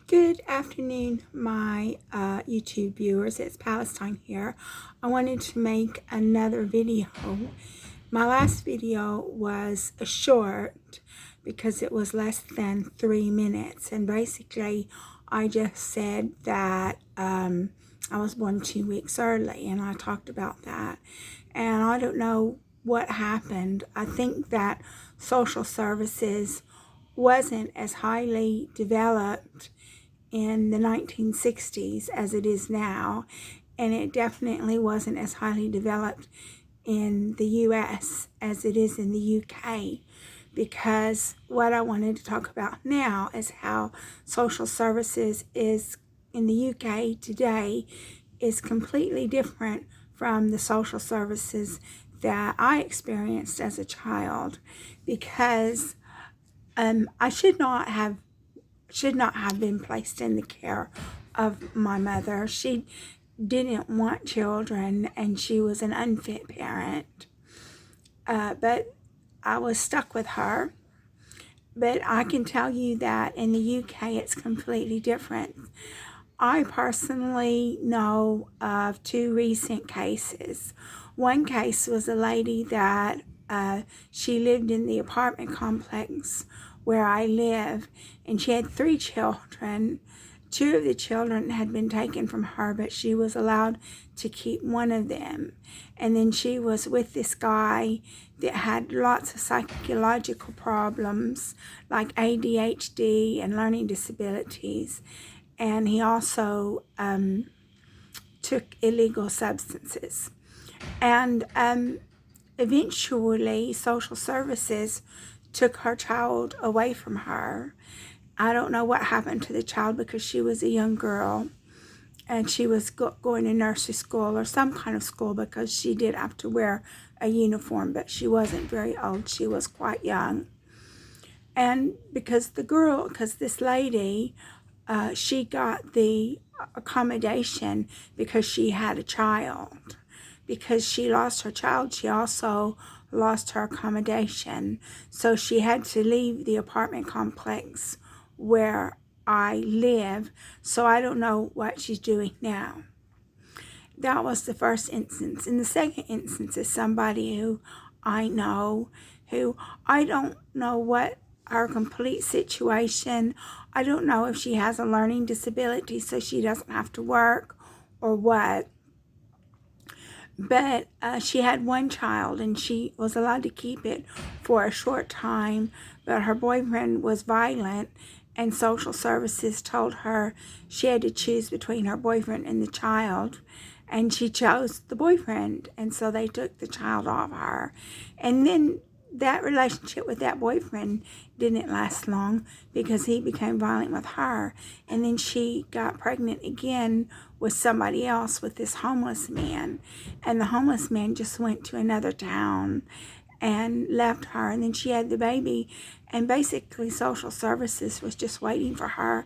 Good afternoon, my YouTube viewers. It's Palestine here. I wanted to make another video. My last video was a short because it was less than 3 minutes, and basically I just said that I was born 2 weeks early, and I talked about that. And I don't know what happened. I think that social services wasn't as highly developed in the 1960s as it is now, and it definitely wasn't as highly developed in the US as it is in the UK, because what I wanted to talk about now is how social services is in the UK today is completely different from the social services that I experienced as a child, because I should not have been placed in the care of my mother. She didn't want children, and she was an unfit parent. But I was stuck with her. But I can tell you that in the UK, it's completely different. I personally know of 2 recent cases. One case was a lady that she lived in the apartment complex where I live, and she had 3 children. 2 of the children had been taken from her, but she was allowed to keep one of them. And then she was with this guy that had lots of psychological problems like ADHD and learning disabilities. And he also took illegal substances. And eventually, social services took her child away from her. I don't know what happened to the child because she was a young girl, and she was going to nursery school or some kind of school, because she did have to wear a uniform, but she wasn't very old. She was quite young. And because this lady, she got the accommodation because she had a child. Because she lost her child, she also lost her accommodation. So she had to leave the apartment complex where I live. So I don't know what she's doing now. That was the first instance. And the second instance is somebody who I know, who I don't know what her complete situation. I don't know if she has a learning disability so she doesn't have to work or what. But she had 1 child, and she was allowed to keep it for a short time, but her boyfriend was violent, and social services told her she had to choose between her boyfriend and the child, and she chose the boyfriend, and so they took the child off her. And then that relationship with that boyfriend didn't last long because he became violent with her. And then she got pregnant again with somebody else, with this homeless man. And the homeless man just went to another town and left her. And then she had the baby. And basically, social services was just waiting for her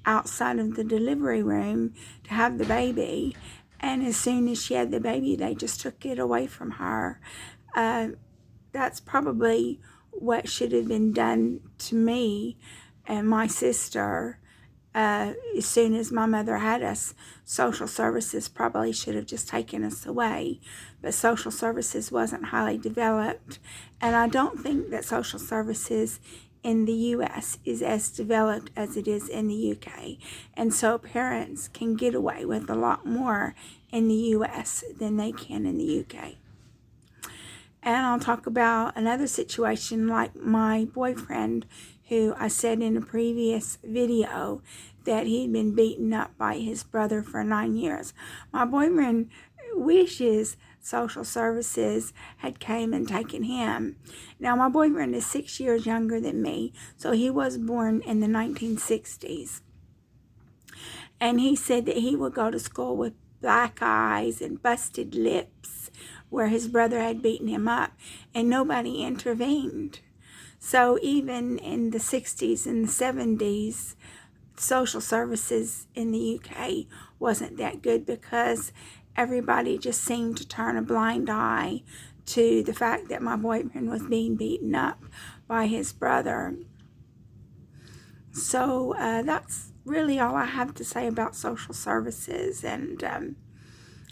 outside of the delivery room to have the baby. And as soon as she had the baby, they just took it away from her. That's probably what should have been done to me and my sister as soon as my mother had us. Social services probably should have just taken us away, but social services wasn't highly developed, and I don't think that social services in the US is as developed as it is in the UK, and so parents can get away with a lot more in the US than they can in the UK. And I'll talk about another situation like my boyfriend, who I said in a previous video that he'd been beaten up by his brother for 9 years. My boyfriend wishes social services had came and taken him. Now, my boyfriend is 6 years younger than me, so he was born in the 1960s. And he said that he would go to school with black eyes and busted lips, where his brother had beaten him up, and nobody intervened. So even in the 60s and the 70s, social services in the UK wasn't that good because everybody just seemed to turn a blind eye to the fact that my boyfriend was being beaten up by his brother. So that's really all I have to say about social services. And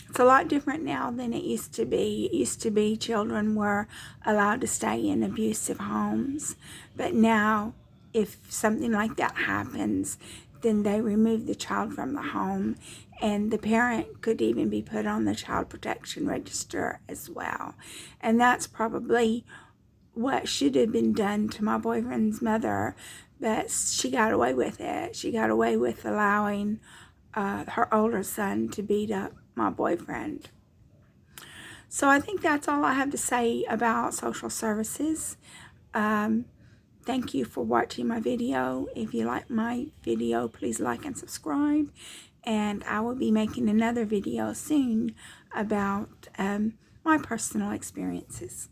it's a lot different now than it used to be. It used to be children were allowed to stay in abusive homes, but now if something like that happens, then they remove the child from the home, and the parent could even be put on the child protection register as well. And that's probably what should have been done to my boyfriend's mother, but she got away with it. She got away with allowing her older son to beat up my boyfriend. So I think that's all I have to say about social services. Thank you for watching my video. If you like my video, please like and subscribe. And I will be making another video soon about my personal experiences.